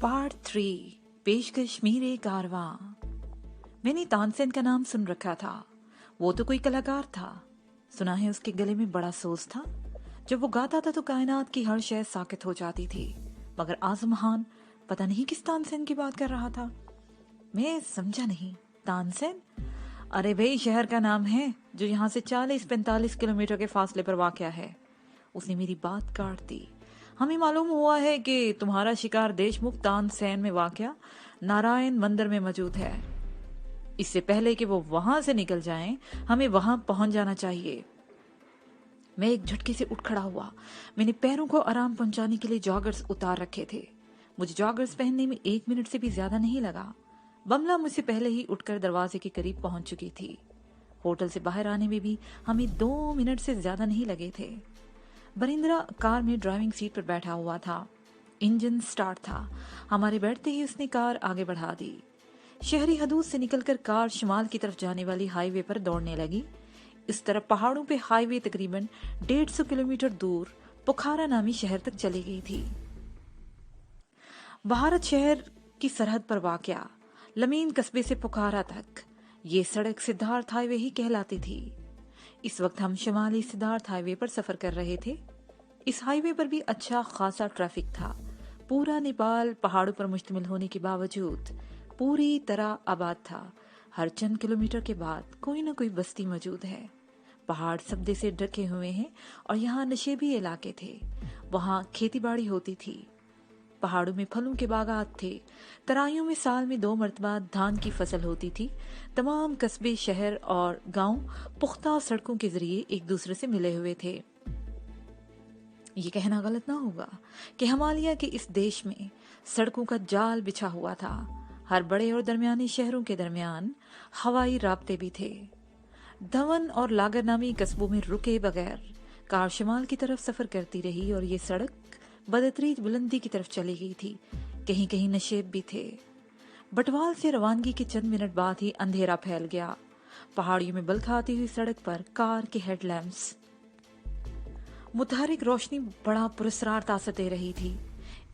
Part 3, पेशकश मीरे कारवां। मैंने तानसेन का नाम सुन रखा था। वो तो कोई कलाकार था। सुना है उसके गले में बड़ा सोज था। जब वो गाता था तो कायनात की हर शय साकित हो जाती थी। मगर आजमहान पता नहीं किस तानसेन की बात कर रहा था। मैं समझा नहीं। तानसेन? अरे भाई, शहर का नाम है जो यहाँ से 40-45 किलोमीटर के फासले पर वाक़या है। उसने मेरी बात काट दी। हमें मालूम हुआ है कि तुम्हारा शिकार देशमुख तानसेन में वाक़या नारायण मंदिर में मौजूद है। इससे पहले कि वो वहां से निकल जाएं, हमें वहां पहुंच जाना चाहिए। मैं एक झटके से उठ खड़ा हुआ। मैंने पैरों को आराम पहुंचाने के लिए जॉगर्स उतार रखे थे। मुझे जॉगर्स पहनने में 1 मिनट से भी ज्यादा नहीं लगा। बमला मुझसे पहले ही उठकर दरवाजे के करीब पहुंच चुकी थी। होटल से बाहर आने में भी हमें 2 मिनट से ज्यादा नहीं लगे थे। बरिंद्रा कार में ड्राइविंग सीट पर बैठा हुआ था। इंजन स्टार्ट था। हमारे बैठते ही उसने कार आगे बढ़ा दी। शहरी हदूद से निकलकर कार शिमाल की तरफ जाने वाली हाईवे पर दौड़ने लगी। इस तरफ पहाड़ों पे हाईवे तकरीबन 150 किलोमीटर दूर पोखारा नामी शहर तक चली गई थी। भारत शहर की सरहद पर वाक़या लमीन कस्बे से पोखारा तक ये सड़क सिद्धार्थ हाईवे ही कहलाती थी। इस वक्त हम शिमाली सिद्धार्थ हाईवे पर सफर कर रहे थे। इस हाईवे पर भी अच्छा खासा ट्रैफिक था। पूरा नेपाल पहाड़ों पर मुश्तमिल होने के बावजूद पूरी तरह आबाद था। हर चंद किलोमीटर के बाद कोई ना कोई बस्ती मौजूद है। पहाड़ सब्दे से ढके हुए हैं और यहाँ नशेबी इलाके थे। वहाँ खेती बाड़ी होती थी। पहाड़ों में फलों के बागात थे। तराइयों में साल में 2 मरतबा धान की फसल होती थी। तमाम कस्बे, शहर और गांव पुख्ता सड़कों के जरिए एक दूसरे से मिले हुए थे। ये कहना गलत ना होगा कि हिमालय के इस देश में सड़कों का जाल बिछा हुआ था। हर बड़े और दरमियाने शहरों के दरमियान हवाई राब्ते भी थे। धवन और लागर नामी कस्बों में रुके बगैर कार शिमाल की तरफ सफर करती रही और ये सड़क बदतरीज बुलंदी की तरफ चली गई थी। कहीं कहीं नशेब भी थे। बटवाल से रवानगी के चंद मिनट बाद ही अंधेरा फैल गया। पहाड़ियों में बलखाती हुई सड़क पर कार के हेडलैम्प्स मुतहरिक रोशनी बड़ा पुरस्कार तासर दे रही थी।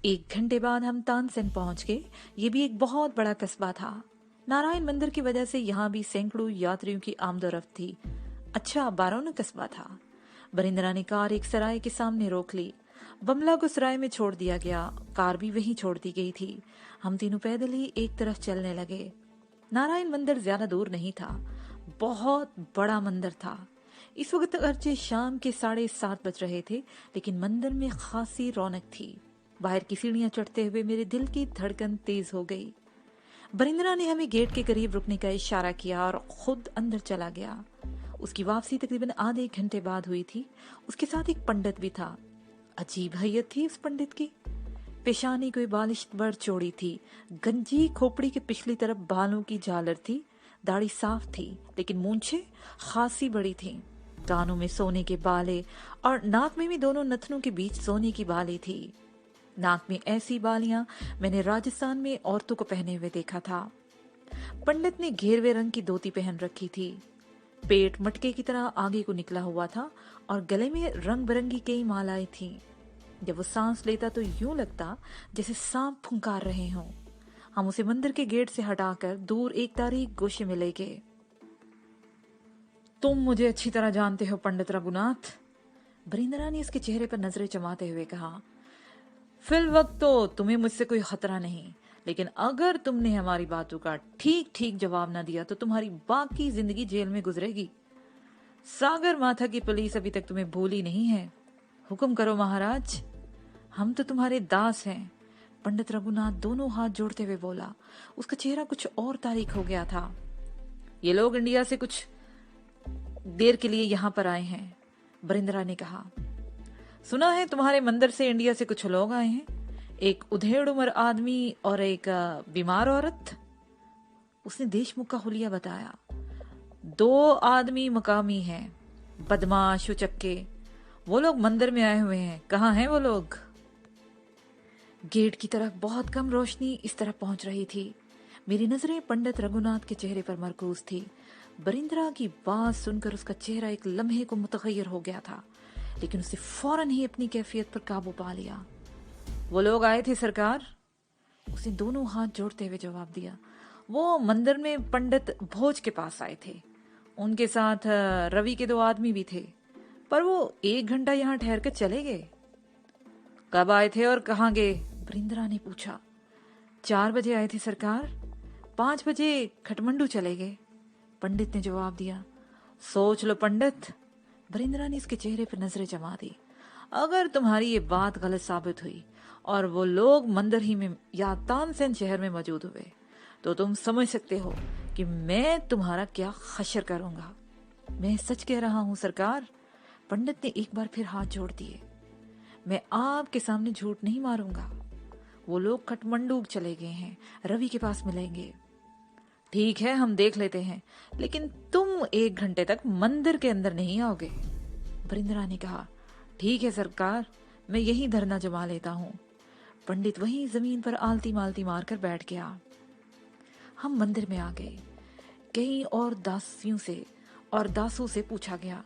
1 घंटे बाद हम तानसेन पहुंच गए। ये भी एक बहुत बड़ा कस्बा था। नारायण मंदिर की वजह से यहाँ भी सैकड़ों यात्रियों की आमदोरफ्त थी। अच्छा बारौना कस्बा था। बरिंद्रा ने कार एक सराय के सामने रोक ली। बमला को सराय में छोड़ दिया गया। कार भी वहीं छोड़ दी गई थी। हम तीनों पैदल ही एक तरफ चलने लगे। नारायण मंदिर ज्यादा दूर नहीं था। बहुत बड़ा मंदिर था। इस वक्त अगरचे शाम के 7:30 बज रहे थे, लेकिन मंदिर में खासी रौनक थी। बाहर की सीढ़ियां चढ़ते हुए मेरे दिल की धड़कन तेज हो गई। बरिंद्रा ने हमें गेट के करीब रुकने का इशारा किया और खुद अंदर चला गया। उसकी वापसी तकरीबन आधे घंटे बाद हुई थी। उसके साथ एक पंडित भी था। अजीब हैयत थी उस पंडित की। पेशानी कोई बालिश बड़ चौड़ी थी। गंजी खोपड़ी के पिछली तरफ बालों की झालर थी। दाढ़ी साफ थी, लेकिन मूंछें खासी बड़ी थीं। कानों में सोने के बाले और नाक में भी दोनों नथनों के बीच सोने की बाली थी। नाक में ऐसी बालियां मैंने राजस्थान में औरतों को पहने हुए देखा था। पंडित ने घेरवे रंग की धोती पहन रखी थी। पेट मटके की तरह आगे को निकला हुआ था और गले में रंग बिरंगी कई मालाएं थीं। जब वो सांस लेता तो यूं लगता जैसे सांप फुंकार रहे हों। हम उसे मंदिर के गेट से हटाकर दूर एक तारीख गोशे में ले गए। तुम मुझे अच्छी तरह जानते हो पंडित रघुनाथ, बरिंद्रा ने उसके चेहरे पर नजरें जमाते हुए कहा। फिल वक्त तो तुम्हें मुझसे कोई खतरा नहीं, लेकिन अगर तुमने हमारी बातों का ठीक ठीक जवाब न दिया तो तुम्हारी बाकी जिंदगी जेल में गुजरेगी। सागर माथा की पुलिस अभी तक तुम्हें भूली नहीं है। हुक्म करो महाराज, हम तो तुम्हारे दास हैं। पंडित रघुनाथ दोनों हाथ जोड़ते हुए बोला। उसका चेहरा कुछ और तारीख हो गया था। ये लोग इंडिया से कुछ देर के लिए यहाँ पर आए हैं, बरिंद्रा ने कहा। सुना है तुम्हारे मंदिर से इंडिया से कुछ लोग आए हैं, एक उधेड़ उम्र आदमी और एक बीमार औरत। उसने देशमुख का हुलिया बताया। 2 आदमी मकामी हैं, बदमाश उचक्के। वो लोग मंदिर में आए हुए हैं। कहाँ हैं वो लोग? गेट की तरफ बहुत कम रोशनी इस तरफ पहुंच रही थी। मेरी नजरें पंडित रघुनाथ के चेहरे पर मरकूज थी। बरिंद्रा की बात सुनकर उसका चेहरा एक लम्हे को मुतगय्यर हो गया था, लेकिन उसे फौरन ही अपनी कैफियत पर काबू पा लिया। वो लोग आए थे सरकार, उसने दोनों हाथ जोड़ते हुए जवाब दिया। वो मंदिर में पंडित भोज के पास आए थे, उनके साथ रवि के 2 आदमी भी थे, पर वो 1 घंटा यहाँ ठहर कर चले गए। कब आए थे और कहाँ गए? बरिंद्रा ने पूछा। 4 बजे आए थे सरकार, 5 बजे खटमंडू चले गए, पंडित ने जवाब दिया। सोच लो पंडित, बरिंद्रा ने इसके चेहरे पर नजरें जमा दी। अगर तुम्हारी ये बात गलत साबित हुई और वो लोग मंदिर ही में या तानसेन शहर में मौजूद हुए, तो तुम समझ सकते हो कि मैं तुम्हारा क्या खशर करूंगा। मैं सच कह रहा हूं सरकार, पंडित ने एक बार फिर हाथ जोड़ दिए। मैं आपके सामने झूठ नहीं मारूंगा। वो लोग खटमंडू चले गए हैं, रवि के पास मिलेंगे। ठीक है, हम देख लेते हैं, लेकिन तुम 1 घंटे तक मंदिर के अंदर नहीं आओगे, बरिंद्रा ने कहा। ठीक है सरकार, मैं यही धरना जमा लेता हूँ। पंडित वहीं जमीन पर आलती मालती मारकर बैठ गया। हम मंदिर में आ गए। कई और दासियों से और दासों से पूछा गया,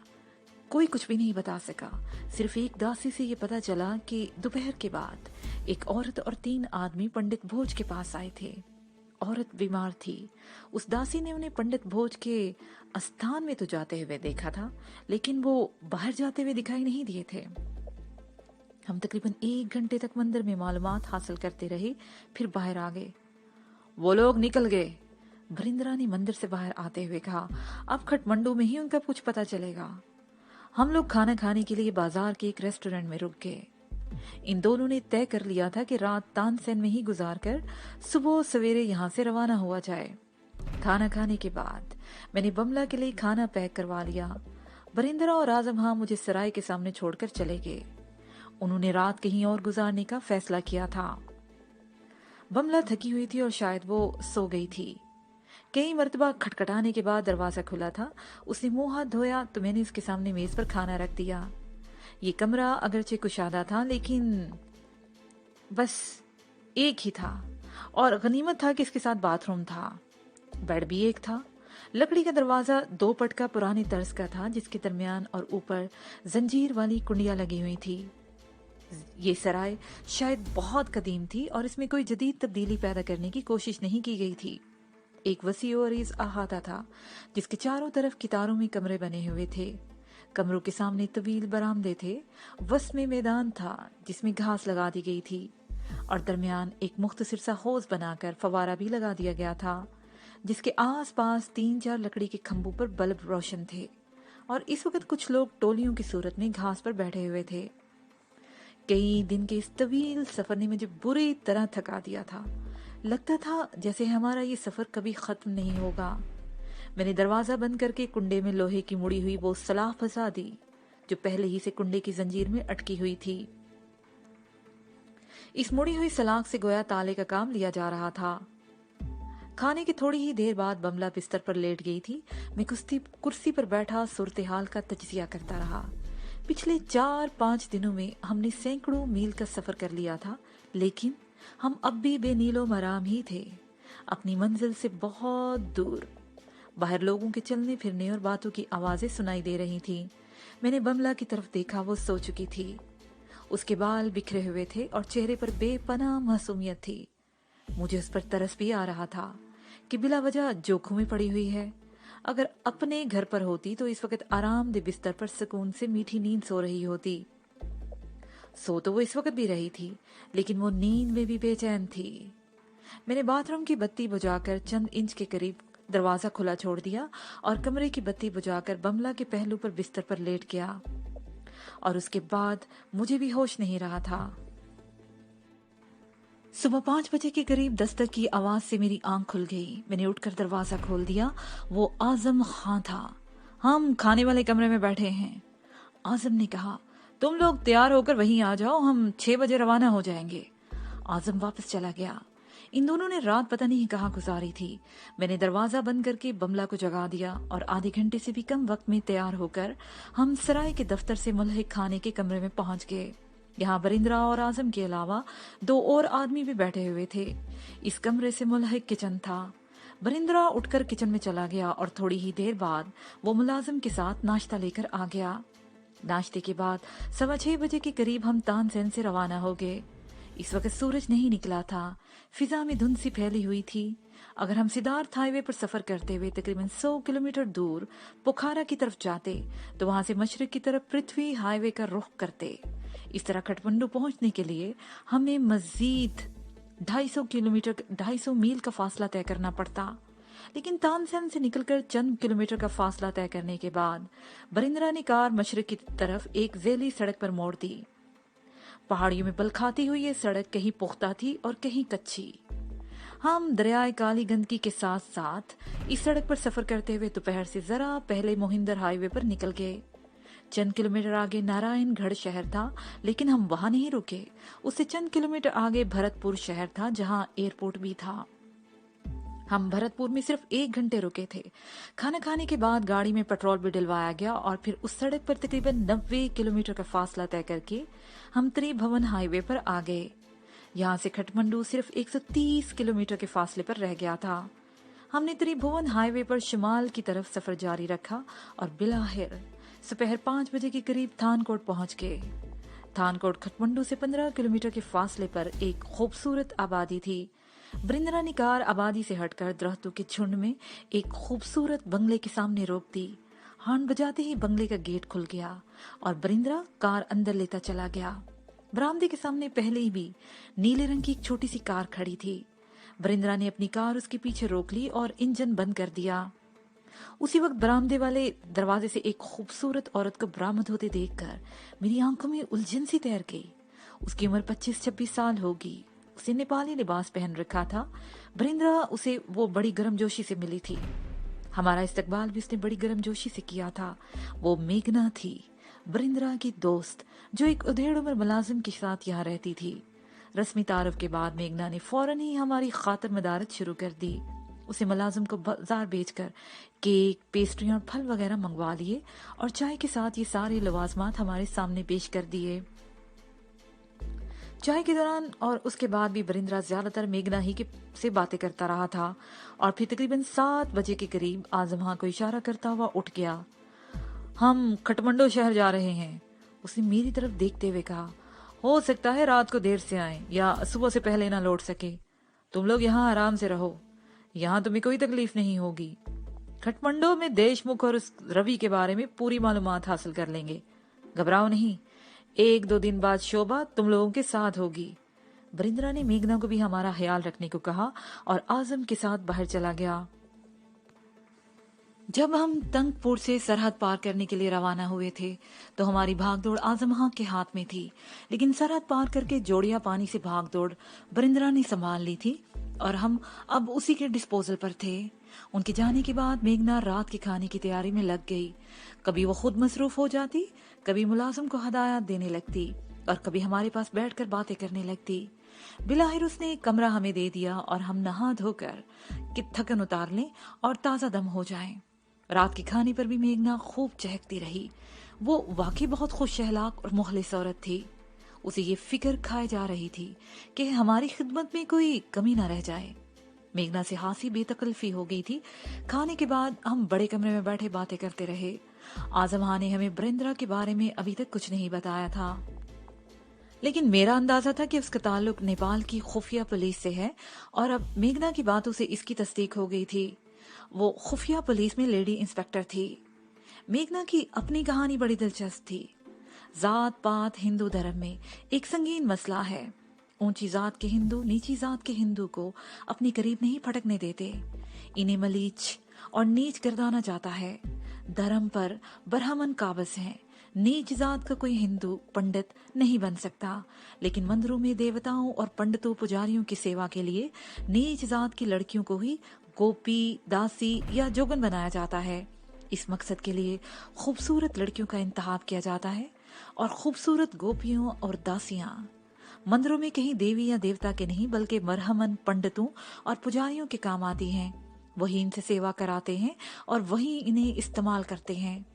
कोई कुछ भी नहीं बता सका। सिर्फ एक दासी से ये पता चला कि दोपहर के बाद एक औरत और 3 आदमी पंडित भोज के पास आए थे। औरत बीमार थी। उस दासी ने उन्हें पंडित भोज के स्थान में तो जाते हुए देखा था, लेकिन वो बाहर जाते हुए दिखाई नहीं दिए थे। हम तकरीबन 1 घंटे तक मंदिर में मालूमात हासिल करते रहे, फिर बाहर आ गए। वो लोग निकल गए, बरिंद्रा ने मंदिर से बाहर आते हुए कहा। अब खटमंडू में ही उनका कुछ पता चलेगा। हम लोग खाना खाने के लिए बाजार के एक रेस्टोरेंट में रुक गए। इन दोनों ने तय कर लिया था कि रात तानसेन में ही गुजार कर सुबह सवेरे यहाँ से रवाना हुआ जाए। खाना खाने के बाद मैंने बमला के लिए खाना पैक करवा लिया। बरिंद्रा और आजम हाँ मुझे सराय के सामने छोड़कर चले गए। उन्होंने रात कहीं और गुजारने का फैसला किया था। बमला थकी हुई थी और शायद वो सो गई थी। कई मर्तबा खटखटाने के बाद दरवाजा खुला था। उसने मुंह हाथ धोया तो मैंने उसके सामने मेज पर खाना रख दिया। ये कमरा अगरचे कुशादा था, लेकिन बस एक ही था, और गनीमत था कि इसके साथ बाथरूम था। बेड भी एक था। लकड़ी का दरवाजा 2 पट का पुरानी तर्ज का था, जिसके दरमियान और ऊपर जंजीर वाली कुंडियां लगी हुई थी। ये सराय शायद बहुत कदीम थी और इसमें कोई जदीद तब्दीली पैदा करने की कोशिश नहीं की गई थी। एक वसी और अरीज अहाता था, जिसके चारों तरफ कितारों में कमरे बने हुए थे। कमरों के सामने तवील बरामदे थे। वस में मैदान था जिसमें घास लगा दी गई थी, और दरमियान एक मुख्तसर सा हौज बनाकर फवारा भी लगा दिया गया था, जिसके आस पास 3-4 लकड़ी के खंभों पर बल्ब रोशन थे। और इस वक्त कुछ लोग टोलियों की सूरत में घास पर बैठे हुए थे। कई दिन के इस तवील सफर ने मुझे बुरी तरह थका दिया था। लगता था जैसे हमारा ये सफर कभी खत्म नहीं होगा। मैंने दरवाजा बंद करके कुंडे में लोहे की मुड़ी हुई वो सलाह फंसा दी, जो पहले ही से कुंडे की जंजीर में अटकी हुई थी। इस मुड़ी हुई सलाख से गोया ताले का काम लिया जा रहा था। खाने की थोड़ी ही देर बाद बमला बिस्तर पर लेट गई थी। मैं कुर्सी पर बैठा सूरत हाल का तज्जिया करता रहा। पिछले 4-5 दिनों में हमने सैकड़ों मील का सफर कर लिया था, लेकिन हम अब भी बेनीलो मराम ही थे, अपनी मंजिल से बहुत दूर। बाहर लोगों के चलने फिरने और बातों की आवाजें सुनाई दे रही थी। मैंने बमला की तरफ देखा, वो सो चुकी थी। उसके बाल बिखरे हुए थे और चेहरे पर बेपनाह मासूमियत थी। मुझे उस पर तरस भी आ रहा था कि बिला वजह जोखों में पड़ी हुई है। अगर अपने घर पर होती तो इस वक्त आरामदेह बिस्तर पर सुकून से मीठी नींद सो रही होती। सो तो वो इस वक्त भी रही थी, लेकिन वो नींद में भी बेचैन थी। मैंने बाथरूम की बत्ती बुझाकर चंद इंच के करीब दरवाजा खुला छोड़ दिया और कमरे की बत्ती बुझाकर बमला के पहलू पर बिस्तर पर लेट गया, और उसके बाद मुझे भी होश नहीं रहा था। सुबह 5 बजे के करीब दस्तक की आवाज से मेरी आंख खुल गई। मैंने उठकर दरवाजा खोल दिया। वो आजम खां था। हम खाने वाले कमरे में बैठे हैं। आजम ने कहा, तुम लोग तैयार होकर वहीं आ जाओ, हम 6 बजे रवाना हो जाएंगे। आजम वापस चला गया। इन दोनों ने रात पता नहीं कहाँ गुजारी थी। मैंने दरवाजा बंद करके बमला को जगा दिया और आधे घंटे से भी कम वक्त में तैयार होकर हम सराय के दफ्तर से मुल्हिक खाने के कमरे में पहुंच गए। यहाँ बरिंद्रा और आजम के अलावा 2 और आदमी भी बैठे हुए थे। इस कमरे से मुल्हिक किचन था। बरिंद्रा उठकर किचन में चला गया और थोड़ी ही देर बाद वो मुलाजिम के साथ नाश्ता लेकर आ गया। नाश्ते के बाद 6:15 बजे के करीब हम तानसेन से रवाना हो गए। इस वक्त सूरज नहीं निकला था, फिजा में धुंध सी फैली हुई थी। अगर हम सिद्धार्थ हाईवे पर सफर करते हुए तकरीबन 100 किलोमीटर दूर पोखरा की तरफ जाते तो वहां से मशरक की तरफ पृथ्वी हाईवे का रुख करते। इस तरह काठमांडू पहुंचने के लिए हमें मजीद 250 मील का फासला तय करना पड़ता। लेकिन तानसेन से निकलकर चंद किलोमीटर का फासला तय करने के बाद बरिंद्रा ने कार मशरक की तरफ एक जैली सड़क पर मोड़ दी। पहाड़ियों में बल खाती हुई ये सड़क कहीं पुख्ता थी और कहीं कच्ची। हम दरियाए काली गंदगी के साथ साथ इस सड़क पर सफर करते हुए दोपहर से जरा पहले मोहिंदर हाईवे पर निकल गए। चंद किलोमीटर आगे नारायणगढ़ शहर था, लेकिन हम वहां नहीं रुके। उससे चंद किलोमीटर आगे भरतपुर शहर था, जहां एयरपोर्ट भी था। हम भरतपुर में सिर्फ 1 घंटे रुके थे। खाना खाने के बाद गाड़ी में पेट्रोल भी डलवाया गया और फिर उस सड़क पर तकरीबन 90 किलोमीटर का फासला तय करके हम त्रिभुवन हाईवे पर आ गए। यहाँ से काठमांडू सिर्फ 130 किलोमीटर के फासले पर रह गया था। हमने त्रिभुवन हाईवे पर शिमाल की तरफ सफर जारी रखा और बिलाहिर दोपहर 5 बजे के करीब थानकोट पहुंच गए। थानकोट काठमांडू से 15 किलोमीटर के फासले पर एक खूबसूरत आबादी थी। बरिंद्रा ने कार आबादी से हटकर दरख्तों के झुंड में एक खूबसूरत बंगले के सामने रोक दी। हॉर्न बजाते ही बंगले का गेट खुल गया और बरिंद्रा कार अंदर लेता चला गया। बरामदे के सामने पहले ही भी नीले रंग की एक छोटी सी कार खड़ी थी। बरिंद्रा ने अपनी कार उसके पीछे रोक ली और इंजन बंद कर दिया। उसी वक्त बरामदे वाले दरवाजे से एक खूबसूरत औरत को बरामद होते देखकर मेरी आंखों में उलझन सी तैर गई। उसकी उम्र 25-26 साल होगी। उसे नेपाली लिबास पहन रखा था। बरिंद्रा उसे वो बड़ी गर्मजोशी से मिली थी। हमारा इस्तकबाल भी उसने बड़ी गर्मजोशी से किया था। वो मेघना थी, बरिंद्रा की दोस्त, जो एक उधेड़ उम्र मुलाजिम के साथ यहाँ रहती थी। रस्मी तारुफ के बाद मेघना ने फौरन ही हमारी खातर मदारत शुरू कर दी। उसे मुलाजिम को बाजार बेचकर केक, पेस्ट्रियां और फल वगैरह मंगवा लिए और चाय के साथ ये सारे लवाजमात हमारे सामने पेश कर दिए। चाय के दौरान और उसके बाद भी बरिंद्रा ज्यादातर मेघना ही से बातें करता रहा था और फिर तकरीबन 7 बजे के करीब आजम को इशारा करता हुआ उठ गया। हम काठमांडू शहर जा रहे हैं, उसने मेरी तरफ देखते हुए कहा। हो सकता है रात को देर से आए या सुबह से पहले ना लौट सके। तुम लोग यहाँ आराम से रहो, यहाँ तुम्हें कोई तकलीफ नहीं होगी। काठमांडू में देशमुख और उस रवि के बारे में पूरी मालूमात हासिल कर लेंगे, घबराओ नहीं। 1-2 दिन बाद शोभा तुम लोगों के साथ होगी। बरिंद्रा ने मेघना को भी हमारा ख्याल रखने को कहा और आजम के साथ बाहर चला गया। जब हम तंगपुर से सरहद पार करने के लिए रवाना हुए थे तो हमारी भागदौड़ आजम के हाथ में थी, लेकिन सरहद पार करके जोड़िया पानी से भागदौड़ बरिंद्रा ने संभाल ली थी और हम अब उसी के डिस्पोजल पर थे। उनके जाने के बाद मेघना रात के खाने की तैयारी में लग गई। कभी वो खुद मसरूफ हो जाती, कभी मुलाजिम को हदायत देने लगती और कभी हमारे पास बैठकर बातें करने लगती। बिलाहिर उसने एक कमरा हमें दे दिया और हम नहा धोकर कि थकन उतार लें और ताजा दम हो जाएं। रात के खाने पर भी मेघना खूब चहकती रही। वो वाकई बहुत खुश अखलाक और मुखलिस औरत थी। उसे ये फिक्र खाए जा रही थी कि हमारी खिदमत में कोई कमी ना रह जाए। मेघना से खासी बेतकल्फी हो गई थी। खाने के बाद हम बड़े कमरे में बैठे बातें करते रहे। आजम ने हमें बरिंद्रा के बारे में अभी तक कुछ नहीं बताया था, लेकिन मेरा अंदाजा था कि उसका ताल्लुक नेपाल की खुफिया पुलिस से है और अब मेघना की बातों से इसकी तस्दीक हो गई थी। वो खुफिया पुलिस में लेडी इंस्पेक्टर थी। मेघना की अपनी कहानी बड़ी दिलचस्प थी। जात पात हिंदू धर्म में एक संगीन मसला है। ऊंची जात के हिंदू नीची जात के हिंदू को अपने करीब नहीं फटकने देते। इन्हें मलीच और नीच गर्दाना जाता है। धर्म पर बरहमन काबज हैं। नीच जात का कोई हिंदू पंडित नहीं बन सकता, लेकिन मंदिरों में देवताओं और पंडितों पुजारियों की सेवा के लिए नीच जात की लड़कियों को ही गोपी, दासी या जोगन बनाया जाता है। इस मकसद के लिए खूबसूरत लड़कियों का इंतखाब किया जाता है और खूबसूरत गोपियों और दासियां मंदिरों में कहीं देवी या देवता के नहीं बल्कि मरहमन पंडितों और पुजारियों के काम आती हैं। वही इनसे सेवा कराते हैं और वही इन्हें इस्तेमाल करते हैं।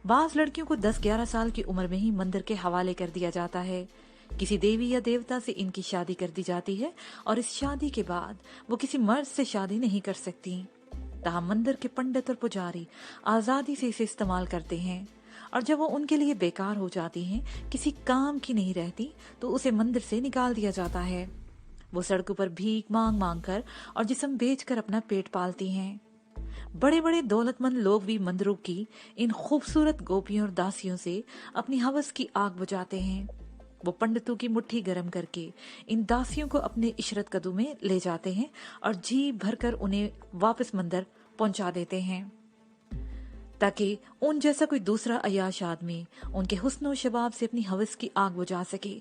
बाज लड़कियों को 10-11 साल की उम्र में ही मंदिर के हवाले कर दिया जाता है। किसी देवी या देवता से इनकी शादी कर दी जाती है और इस शादी के बाद वो किसी मर्द से शादी नहीं कर सकती। तहाँ मंदिर के पंडित और पुजारी आजादी से इसे इस्तेमाल करते हैं और जब वो उनके लिए बेकार हो जाती हैं, किसी काम की नहीं रहती, तो उसे मंदिर से निकाल दिया जाता है। वो सड़कों पर भीख मांग मांग कर और जिस्म बेचकर अपना पेट पालती हैं। बड़े बड़े दौलतमंद लोग भी मंदिरों की इन खूबसूरत गोपियों और दासियों से अपनी हवस की आग बुझाते हैं। वो पंडितों की मुट्ठी गर्म करके इन दासियों को अपने इशरत कदू में ले जाते हैं और जी भरकर उन्हें वापस मंदिर पहुंचा देते हैं, ताकि उन जैसा कोई दूसरा अय्याश आदमी उनके हुस्न और शबाब से अपनी हवस की आग बुझा सके।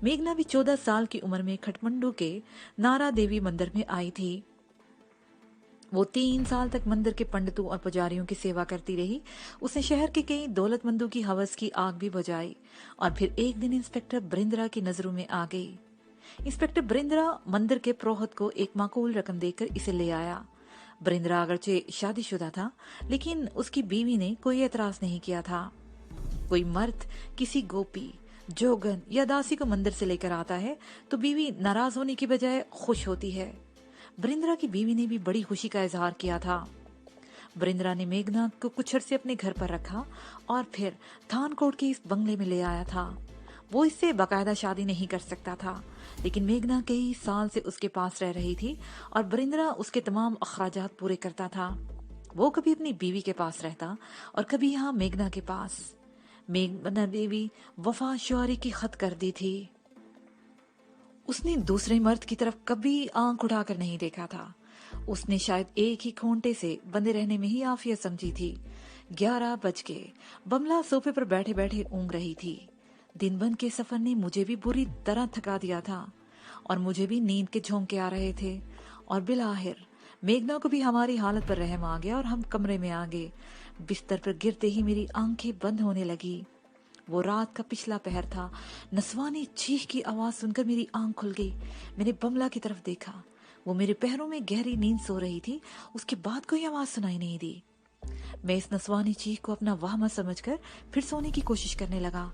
मेघना भी 14 साल की उम्र में खटमंडू के नारा देवी मंदिर में आई थी। वो 3 साल तक मंदिर के पंडितों और पुजारियों की सेवा करती रही। उसने शहर के कई दौलतमंदों की हवस की आग भी बुझाई और फिर एक दिन इंस्पेक्टर बरिंद्रा की नजरों में आ गई। इंस्पेक्टर बरिंद्रा मंदिर के पुरोहित को एक माकूल रकम देकर इसे ले आया। बरिंद्रा अगरचे शादीशुदा था, लेकिन उसकी बीवी ने कोई एतराज नहीं किया था। कोई मर्द किसी गोपी, जोगन या दासी को मंदिर से लेकर आता है तो बीवी नाराज होने की बजाय खुश होती है। बरिंद्रा की बीवी ने भी बड़ी खुशी का इजहार किया था। बरिंद्रा ने मेघना को कुछ अरसे अपने घर पर रखा और फिर थानकोट के इस बंगले में ले आया था। वो इससे बाकायदा शादी नहीं कर सकता था, लेकिन मेघना कई साल से उसके पास रह रही थी और बरिंद्रा उसके तमाम अखराजात पूरे करता था। वो कभी अपनी बीवी के पास रहता और कभी यहाँ मेघना के पास। मेघना देवी वफा शुआरी की खत कर दी थी। उसने दूसरे मर्द की तरफ कभी आंख उठाकर नहीं देखा था। उसने शायद एक ही खोंटे से बंधे रहने में ही आफियत समझी थी। 11 बज गए। बमला सोफे पर बैठे बैठे ऊँग रही थी। दिन भर के सफर ने मुझे भी बुरी तरह थका दिया था और मुझे भी नींद के झोंके आ रहे थे। और बिलाहिर मेघना को भी हमारी हालत पर रहम आ गया और हम कमरे में आ गए। बिस्तर पर गिरते ही मेरी आंखें बंद होने लगी। वो रात का पिछला पहर था। नसवानी चीख की आवाज सुनकर मेरी आंख खुल गई। मैंने बमला की तरफ देखा। वो मेरे पैरों में गहरी नींद सो रही थी। उसके बाद कोई आवाज सुनाई नहीं दी। मैं इस नसवानी चीख को अपना वहम समझकर फिर सोने की कोशिश करने लगा।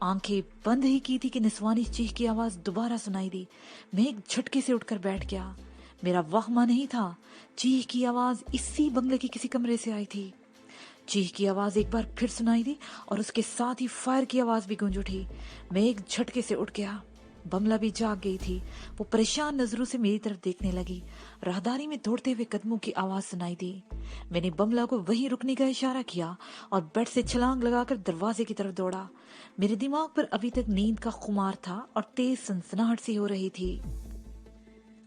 आंखें बंद ही की थी कि नसवानी चीख की आवाज दोबारा सुनाई दी। मैं एक झटके से उठकर बैठ गया। मेरा वहमा नहीं था। चीख की आवाज इसी बंगले के किसी कमरे से आई थी। चीख की आवाज एक बार फिर सुनाई दी और उसके साथ ही फायर की आवाज भी गूंज उठी। मैं एक झटके से उठ गया। बमला भी जाग गई थी। वो परेशान नजरों से मेरी तरफ देखने लगी। राहदारी में दौड़ते हुए कदमों की आवाज सुनाई दी। मैंने बमला को वहीं रुकने का इशारा किया और बेड से छलांग लगाकर दरवाजे की तरफ दौड़ा। मेरे दिमाग पर अभी तक नींद का खुमार था और तेज सनसनाहट सी हो रही थी।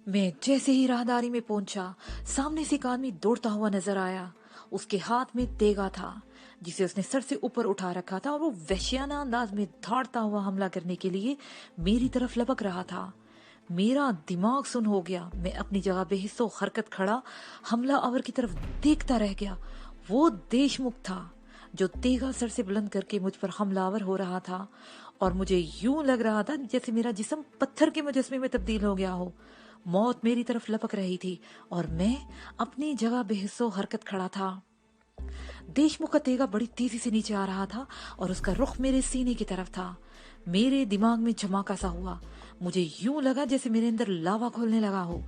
मैं जैसे ही राहदारी में पहुंचा, सामने से एक आदमी दौड़ता हुआ नजर आया। उसके हाथ में तेगा था जिसे उसने सर से ऊपर उठा रखा था और वो वहशियाना अंदाज में दौड़ता हुआ हमला करने के लिए मेरी तरफ लपक रहा था। मेरा दिमाग सुन हो गया। मैं अपनी जगह बेहिस्सो हरकत खड़ा हमलावर की तरफ देखता रह गया। वो देशमुख था जो तेगा सर से बुलंद करके मुझ पर हमलावर हो रहा था और मुझे यूं लग रहा था जैसे मेरा जिस्म पत्थर के मुजस्मे में तब्दील हो गया हो। मौत मेरी तरफ लपक रही थी और मैं अपनी जगह बेहिस्सो हरकत खड़ा था। देशमुख का तेगा बड़ी तेजी से नीचे आ रहा था और उसका रुख मेरे सीने की तरफ था। मेरे दिमाग में झमाका सा हुआ। मुझे यूं लगा जैसे मेरे अंदर लावा खोलने लगा हो।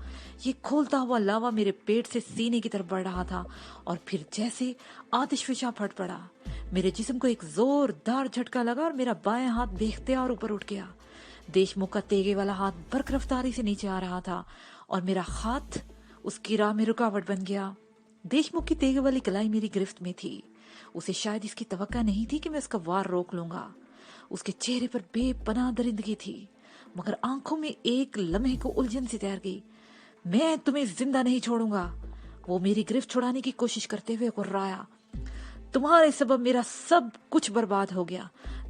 ये खोलता हुआ लावा मेरे पेट से सीने की तरफ बढ़ रहा था और फिर जैसे आतिशफिशा फट पड़ा। मेरे जिस्म को एक जोरदार झटका लगा और मेरा बायां हाथ बेख्तियार ऊपर उठ गया। देशमुख का तेगे वाला हाथ बर्क रफ्तारी से नीचे आ रहा था और मेरा हाथ उसकी राह में रुकावट बन गया। देशमुख की तेगे वाली कलाई मेरी गिरफ्त में थी। उसे शायद इसकी तवक्का नहीं थी कि मैं उसका वार रोक लूंगा। उसके चेहरे पर बेपनाह दरिंदगी थी, मगर आंखों में एक लम्हे को उलझन सी तैर गई। मैं तुम्हें जिंदा नहीं छोड़ूंगा, वो मेरी गिरफ्त छुड़ाने की कोशिश करते हुए कुर्राया। तुम्हारे सबब मेरा सब कुछ बर्बाद हो गया।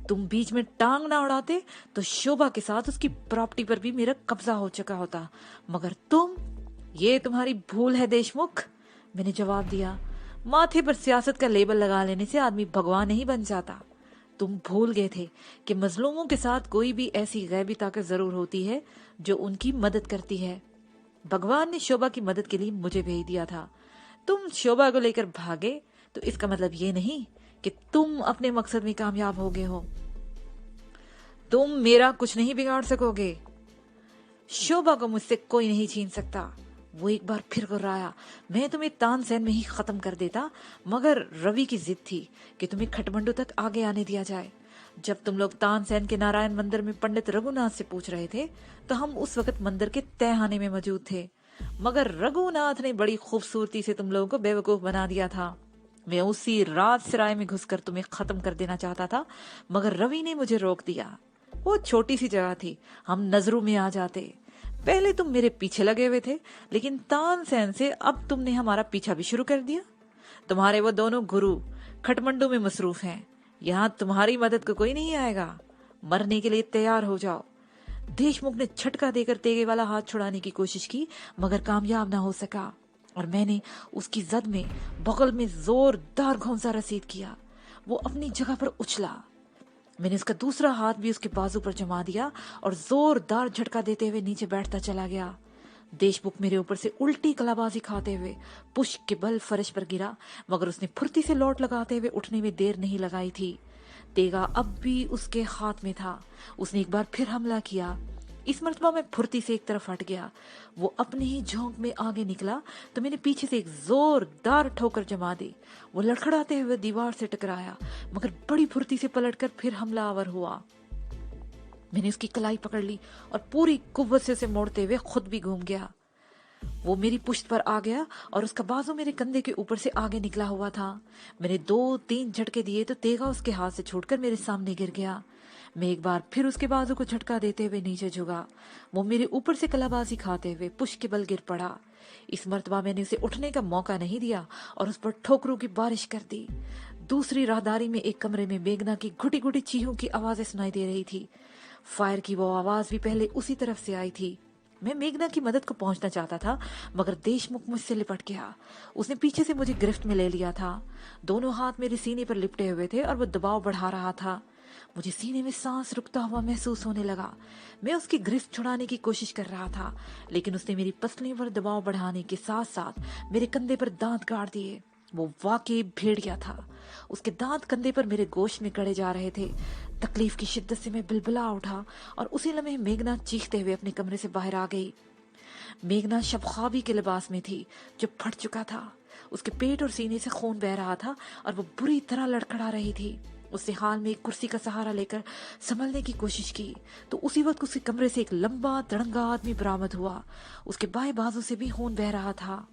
तुम बीच में टांग ना उड़ाते तो शोभा के साथ उसकी प्रॉपर्टी पर भी मेरा कब्जा हो चुका होता, मगर तुम, ये तुम्हारी भूल है देशमुख। मैंने जवाब दिया। माथे पर सियासत का लेबल लगा लेने से आदमी भगवान नहीं बन जाता। तुम भूल गए थे कि मजलूमों के साथ कोई भी ऐसी गैबी ताकत जरूर होती है जो उनकी मदद करती है। भगवान ने शोभा की मदद के लिए मुझे भेज दिया था। तुम शोभा को लेकर भागे तो इसका मतलब ये नहीं कि तुम अपने मकसद में कामयाब हो गए हो। तुम मेरा कुछ नहीं बिगाड़ सकोगे। शोभा को मुझसे कोई नहीं छीन सकता। वो एक बार फिर गुर्राया। मैं तुम्हें तानसेन में ही खत्म कर देता, मगर रवि की जिद थी कि तुम्हें खटमंडू तक आगे आने दिया जाए। जब तुम लोग तानसेन के नारायण मंदिर में पंडित रघुनाथ से पूछ रहे थे, तो हम उस वक्त मंदिर के तहखाने में मौजूद थे, मगर रघुनाथ ने बड़ी खूबसूरती से तुम लोगों को बेवकूफ बना दिया था। मैं उसी रात सराय में घुसकर तुम्हें खत्म कर देना चाहता था, मगर रवि ने मुझे रोक दिया। वो छोटी सी जगह थी, हम नजरों में आ जाते। पहले तुम मेरे पीछे लगे हुए थे, लेकिन तानसेन से अब तुमने हमारा पीछा भी शुरू कर दिया। तुम्हारे वो दोनों गुरु खटमंडू में मसरूफ हैं। यहाँ तुम्हारी मदद को कोई नहीं आएगा। मरने के लिए तैयार हो जाओ। देशमुख ने झटका देकर तेगे वाला हाथ छुड़ाने की कोशिश की, मगर कामयाब ना हो सका, और मैंने उसकी जद में बगल में जोरदार घोंसा रसीद किया। वो अपनी जगह पर उछला। मैंने उसका दूसरा हाथ भी उसके बाजू पर जमा दिया और जोरदार झटका देते हुए नीचे बैठता चला गया। देशमुख मेरे ऊपर से उल्टी कलाबाजी खाते हुए पुष्प के बल फर्श पर गिरा, मगर उसने फुर्ती से लौट लगाते हुए उठने में देर नहीं लगाई थी। तेगा अब भी उसके हाथ में था। उसने एक बार फिर हमला किया। इस मर्तबा मैं फुर्ती से एक तरफ हट गया। वो अपने ही झोंक में आगे निकला तो मैंने पीछे से एक जोरदार ठोकर जमा दी। वो लड़खड़ाते हुए दीवार से टकराया, मगर बड़ी फुर्ती से पलटकर फिर हमलावर हुआ। मैंने उसकी कलाई पकड़ ली और पूरी कुव्वत से उसे मोड़ते हुए खुद भी घूम गया। वो मेरी पुश्त पर आ गया और उसका बाजू मेरे कंधे के ऊपर से आगे निकला हुआ था। मैंने 2-3 झटके दिए तो तेगा उसके हाथ से छूटकर मेरे सामने गिर गया। मैं एक बार फिर उसके बाजू को झटका देते हुए नीचे झुका। वो मेरे ऊपर से कलाबाजी खाते हुए पुष्प के बल गिर पड़ा। इस मर्तबा मैंने उसे उठने का मौका नहीं दिया और उस पर ठोकरों की बारिश कर दी। दूसरी राहदारी में एक कमरे में मेघना की घुटी घुटी चीखों की आवाजें सुनाई दे रही थी। फायर की वो आवाज भी पहले उसी तरफ से आई थी। मैं मेघना की मदद को पहुंचना चाहता था, मगर देशमुख मुझसे लिपट गया। उसने पीछे से मुझे गिरफ्त में ले लिया था। दोनों हाथ मेरे सीने पर लिपटे हुए थे और वो दबाव बढ़ा रहा था। मुझे सीने में सांस रुकता हुआ महसूस होने लगा। मैं उसकी गिरफ्त छुड़ाने की कोशिश कर रहा था, लेकिन उसने मेरी पसलियों पर दबाव बढ़ाने के साथ साथ मेरे कंधे पर दांत गाड़ दिए। वो वाकई भेड़िया था। उसके दांत कंधे पर मेरे गोश्त में गड़े जा रहे थे। तकलीफ की शिद्दत से मैं बिलबिला उठा और उसी लम्हे मेघना चीखते हुए अपने कमरे से बाहर आ गई। मेघना शबख्वाबी के लिबास में थी जो फट चुका था। उसके पेट और सीने से खून बह रहा था और वो बुरी तरह लड़खड़ा रही थी। उसने हाल में एक कुर्सी का सहारा लेकर संभलने की कोशिश की तो उसी वक्त उसके कमरे से एक लंबा दड़ंगा आदमी बरामद हुआ। उसके बाएं बाजू से भी खून बह रहा था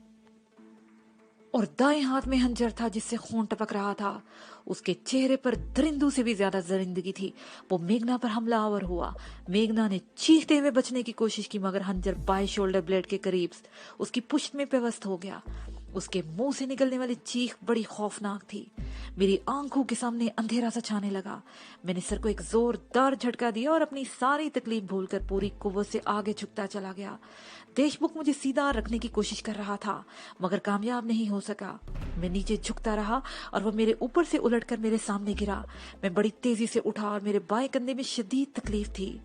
और दाएं हाथ में हंजर था जिससे खून टपक रहा था। उसके चेहरे पर दरिंदों से भी ज्यादा दरिंदगी थी। वो मेघना पर हमलावर हुआ। मेघना ने चीखते हुए बचने की कोशिश की, मगर हंजर बाएं शोल्डर ब्लेड के करीब उसकी पुष्ट में पेवस्त हो गया। उसके मुंह से निकलने वाली चीख बड़ी खौफनाक थी। मेरी आंखों के सामने अंधेरा सा छाने लगा। मैंने सर को एक जोरदार झटका दिया और अपनी सारी तकलीफ भूलकर पूरी कुव्वत से आगे झुकता चला गया। देशमुख मुझे सीधा रखने की कोशिश कर रहा था, मगर कामयाब नहीं हो सका। मैं नीचे झुकता रहा और वो मेरे ऊपर से उलटकर मेरे सामने गिरा। मैं बड़ी तेजी से उठा और मेरे बाएं कंधे में शदीद तकलीफ थी।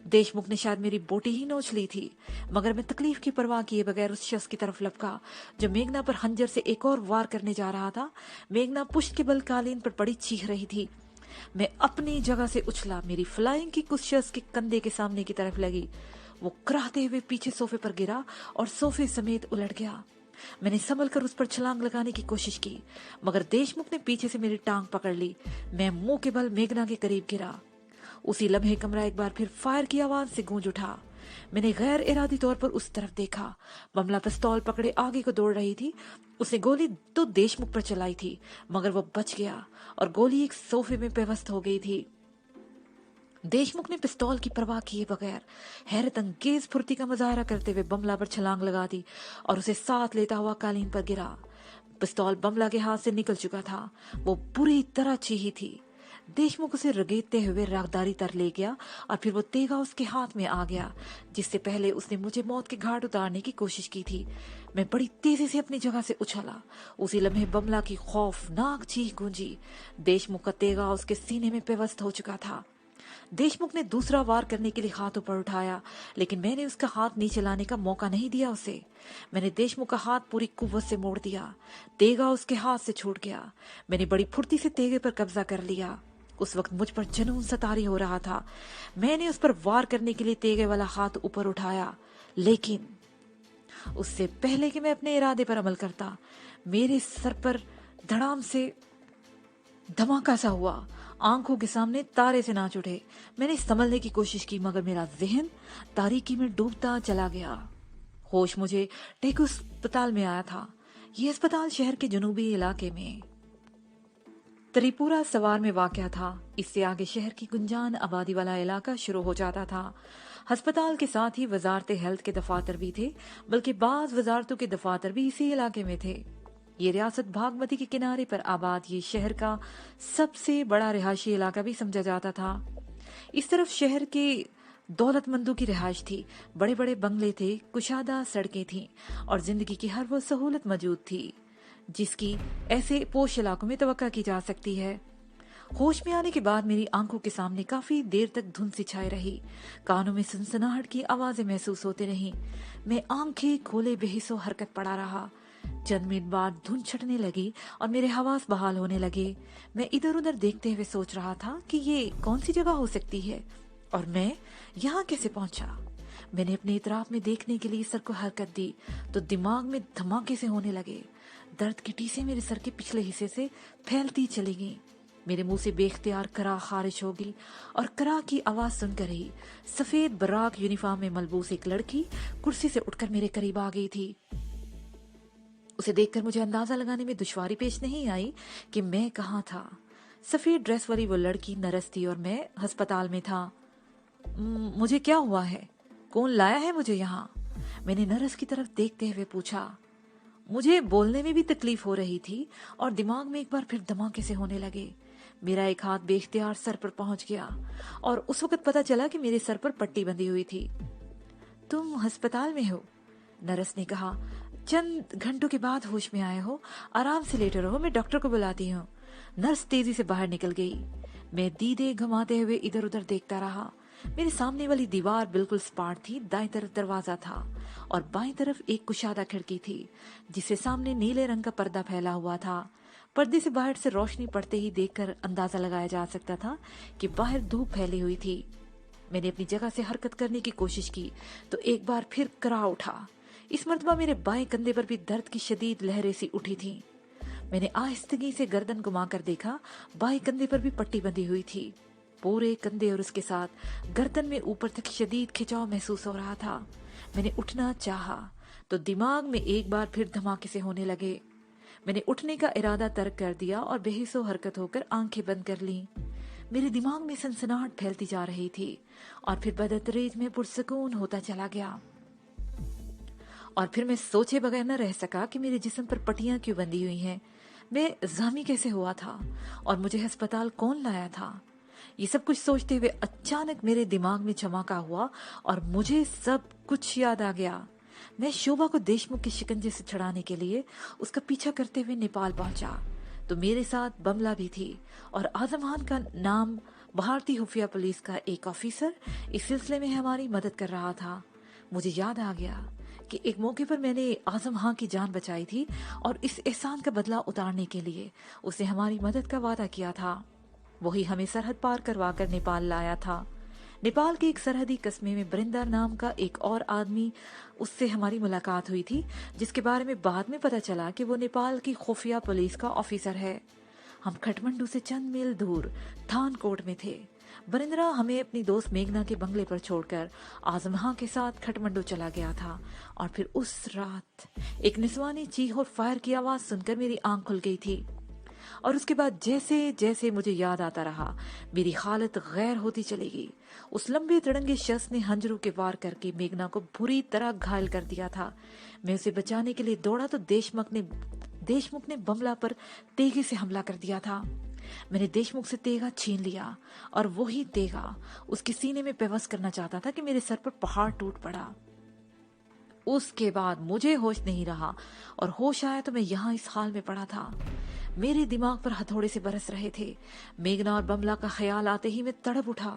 देशमुख ने शायद मेरी बोटी ही नोच ली थी, मगर मैं तकलीफ की परवाह किए बगैर उस शख्स की तरफ लपका जो मेघना पर हंजर से एक और वार करने जा रहा था। मेघना पुष्ट के बल कालीन पर पड़ी चीख रही थी। मैं अपनी जगह से उछला। मेरी फ्लाइंग की कुछ शख्स के कंधे के सामने की तरफ लगी। वो कराहते हुए पीछे सोफे पर गिरा और सोफे समेत उलट गया। मैंने संभल कर उस पर छलांग लगाने की कोशिश की, मगर देशमुख ने पीछे से मेरी टांग पकड़ ली। मैं मुंह के बल मेघना के करीब गिरा। उसी लम्हे कमरा एक बार फिर फायर की आवाज से गूंज उठा। मैंने गैर इरादी तौर पर उस तरफ देखा। बमला पिस्तौल पकड़े आगे को दौड़ रही थी। उसने गोली तो देशमुख पर चलाई थी, मगर वो बच गया और गोली एक सोफे में पेवस्त हो गई थी। देशमुख ने पिस्तौल की परवाह किए बगैर हैरत अंगेज फुर्ती का मुजाहरा करते हुए बमला पर छलांग लगा दी और उसे साथ लेता हुआ कालीन पर गिरा। पिस्तौल बमला के हाथ से निकल चुका था। वो बुरी तरह चीही थी। देशमुख उसे रगेदते हुए रागदारी तर ले गया और फिर वो तेगा उसके हाथ में आ गया, जिससे पहले उसने मुझे मौत के घाट उतारने की कोशिश की थी। मैं बड़ी तेजी से अपनी जगह से उछला। उसी लम्हे बमला की खौफनाक चीख गूंजी। देशमुख का तेगा उसके सीने में पेवस्त हो चुका था। देशमुख ने दूसरा वार करने के लिए हाथ ऊपर उठाया, लेकिन मैंने उसका हाथ नीचे लाने का मौका नहीं दिया उसे। मैंने देशमुख का हाथ पूरी कुव्वत से मोड़ दिया। तेगा उसके हाथ से छूट गया। मैंने बड़ी फुर्ती से तेगे पर कब्जा कर लिया। उस वक्त मुझ पर जुनून सतारी हो रहा था। मैंने उस पर वार करने के लिए तेगे वाला हाथ ऊपर उठाया, लेकिन उससे पहले कि मैं अपने इरादे पर अमल करता, मेरे सर पर धड़ाम से धमाका सा हुआ। आंखों के सामने तारे से नाच उठे। मैंने संभलने की कोशिश की, मगर मेरा जहन तारीकी में डूबता चला गया। होश मुझे टेकू अस्पताल में आया था। यह अस्पताल शहर के जनूबी इलाके में त्रिपुरा सवार में वाक़या था। इससे आगे शहर की गुंजान आबादी वाला इलाका शुरू हो जाता था। अस्पताल के साथ ही वजारते हेल्थ के दफातर भी थे, बल्कि बाज वजारतों के दफातर भी इसी इलाके में थे। ये रियासत भागमती के किनारे पर आबाद ये शहर का सबसे बड़ा रिहायशी इलाका भी समझा जाता था। इस तरफ शहर के दौलतमंदों की रिहाइश थी। बड़े बड़े बंगले थे, कुशादा सड़कें थीं और जिंदगी की हर वो सहूलत मौजूद थी जिसकी ऐसे पोश इलाकों में तवक्का की जा सकती है। होश में आने के बाद मेरी आंखों के सामने काफी देर तक धुंध सी छाई रही। कानों में सनसनाहट की आवाजें महसूस होती रहीं। मैं आंखें खोले बेहिसो हरकत पड़ा रहा। चंद मिनट बाद धुंध छटने लगी और मेरे हवास बहाल होने लगे। मैं इधर उधर देखते हुए सोच रहा था कि ये कौन सी जगह हो सकती है और मैं यहाँ कैसे पहुंचा। मैंने अपने इतराफ में देखने के लिए सर को हरकत दी तो दिमाग में धमाके से होने लगे। दर्द की टीसें मेरे सर के पिछले हिस्से से फैलती चली गईं। मेरे मुंह से बेख्तियार करा खारिज हो गई और करा की आवाज सुनकर ही सफेद बराक यूनिफॉर्म में मलबूस एक लड़की कुर्सी से उठकर मेरे करीब आ गई थी। उसे देखकर मुझे अंदाजा लगाने में दुश्वारी पेश नहीं आई कि मैं कहाँ था। सफेद ड्रेस वाली वो लड़की नर्स थी और मैं अस्पताल में था। मुझे क्या हुआ है? कौन लाया है मुझे यहाँ? मैंने नर्स की तरफ देखते हुए पूछा। मुझे बोलने में भी तकलीफ हो रही थी और दिमाग में एक बार फिर धमाके से होने लगे। मेरा एक हाथ बेख्तियार सर पर पहुंच गया और उस वक्त पता चला कि मेरे सर पर पट्टी बंधी हुई थी। तुम अस्पताल में हो? नर्स ने कहा। चंद घंटों के बाद होश में आए हो, आराम से लेटे रहो, मैं डॉक्टर को बुलाती हूँ। नर्स तेजी से बाहर निकल गई। मैं दीदे घुमाते हुए इधर उधर देखता रहा। मेरे सामने वाली दीवार बिल्कुल सपाट थी। दाईं तरफ दरवाजा था और बाईं तरफ एक कुशादा खिड़की थी जिससे सामने नीले रंग का पर्दा फैला हुआ था। पर्दे से बाहर से रोशनी पड़ते ही देखकर अंदाजा लगाया जा सकता था कि बाहर धूप फैली हुई थी। मैंने अपनी जगह से हरकत करने की कोशिश की तो एक बार फिर करा उठा। इस मर्तबा मेरे बाएं कंधे पर भी दर्द की शदीद लहरें सी उठी थीं। मैंने आहिस्तगी से गर्दन घुमाकर देखा, बाएं कंधे पर भी पट्टी बंधी हुई थी। पूरे कंधे और उसके साथ गर्दन में ऊपर तक शदीद खिंचाव महसूस हो रहा था। मैंने उठना चाहा तो दिमाग में एक बार फिर धमाके से होने लगे। मैंने उठने का इरादा तर्क कर दिया और बेहिसो हरकत होकर आंखें बंद कर लीं। मेरे दिमाग में सनसनाहट फैलती जा रही थी और फिर बदतरीज में पुरसकून होता चला गया। और फिर मैं सोचे बगैर न रह सका कि मेरे जिस्म पर पट्टियां क्यों बंधी हुई हैं, मैं जामी कैसे हुआ था और मुझे अस्पताल कौन लाया था। ये सब कुछ सोचते हुए अचानक मेरे दिमाग में चमका हुआ और मुझे सब कुछ याद आ गया। मैं शोभा को देशमुख के शिकंजे से छुड़ाने के लिए उसका पीछा करते हुए नेपाल पहुंचा तो मेरे साथ बमला भी थी और आजम खान का नाम भारतीय खुफिया पुलिस का एक ऑफिसर इस सिलसिले में हमारी मदद कर रहा था। मुझे याद आ गया कि एक मौके पर मैंने आजम खान की जान बचाई थी और इस एहसान का बदला उतारने के लिए उसे हमारी मदद का वादा किया था। वही हमें सरहद पार करवा कर नेपाल लाया था। नेपाल के एक सरहदी कस्बे में बरिंदर नाम का एक और आदमी, उससे हमारी मुलाकात हुई थी जिसके बारे में बाद में पता चला कि वो नेपाल की खुफिया पुलिस का ऑफिसर है। हम खटमंडू से चंद मील दूर थानकोट में थे। बरिंदरा हमें अपनी दोस्त मेघना के बंगले पर छोड़कर आजम खां के साथ खटमंडू चला गया था और फिर उस रात एक निस्वानी चीख और फायर की आवाज सुनकर मेरी आंख खुल गई थी और उसके बाद जैसे जैसे मुझे याद आता रहा मेरी हालत गैर होती चली गई। उस लंबे तिरंगे शख्स ने हंजरों के वार करके मेघना को बुरी तरह घायल कर दिया था। मैं उसे बचाने के लिए दौड़ा तो देशमुख ने बमला पर तेगी से हमला कर दिया था। मैंने देशमुख से तेगा छीन लिया और वही तेगा उसके सीने में पेवस करना चाहता था कि मेरे सर पर पहाड़ टूट पड़ा। उसके बाद मुझे होश नहीं रहा और होश आया तो मैं यहाँ इस हाल में पड़ा था। मेरे दिमाग पर हथौड़े से बरस रहे थे। मेघना और बमला का ख्याल आते ही मैं तड़प उठा।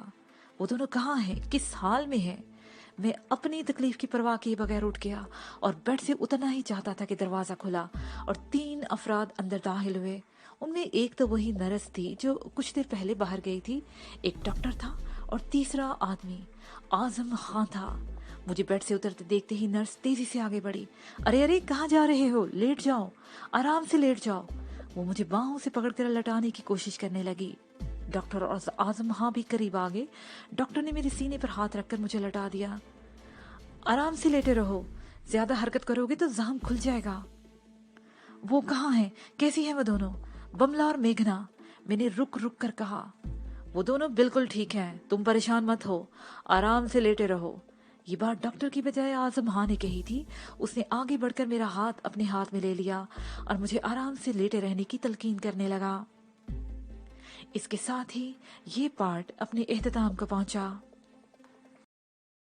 वो दोनों कहाँ हैं, किस हाल में हैं? मैं अपनी तकलीफ की परवाह किए बगैर उठ गया और बेड से उतरना ही चाहता था कि दरवाजा खुला और 3 अफराद अंदर दाखिल हुए। उनमें एक तो वही नर्स थी जो कुछ देर पहले बाहर गई थी, एक डॉक्टर था और तीसरा आदमी आजम खान था। मुझे बेड से उतरते देखते ही नर्स तेजी से आगे बढ़ी। अरे अरे, कहाँ जा रहे हो? लेट जाओ, आराम से लेट जाओ। वो मुझे बाहों से पकड़कर लटाने की कोशिश करने लगी। डॉक्टर और आजम खां भी करीब आ गए। डॉक्टर ने मेरे सीने पर हाथ रखकर मुझे लटा दिया। आराम से लेटे रहो, ज्यादा हरकत करोगे तो जख्म खुल जाएगा। वो कहाँ है? कैसी है वो दोनों, बमला और मेघना? मैंने रुक रुक कर कहा। वो दोनों बिल्कुल ठीक हैं, तुम परेशान मत हो, आराम से लेटे रहो। ये बात डॉक्टर की बजाय आजम खां ने कही थी। उसने आगे बढ़कर मेरा हाथ अपने हाथ में ले लिया और मुझे आराम से लेटे रहने की तलकीन करने लगा। इसके साथ ही ये पार्ट अपने इख्तिताम को पहुंचा।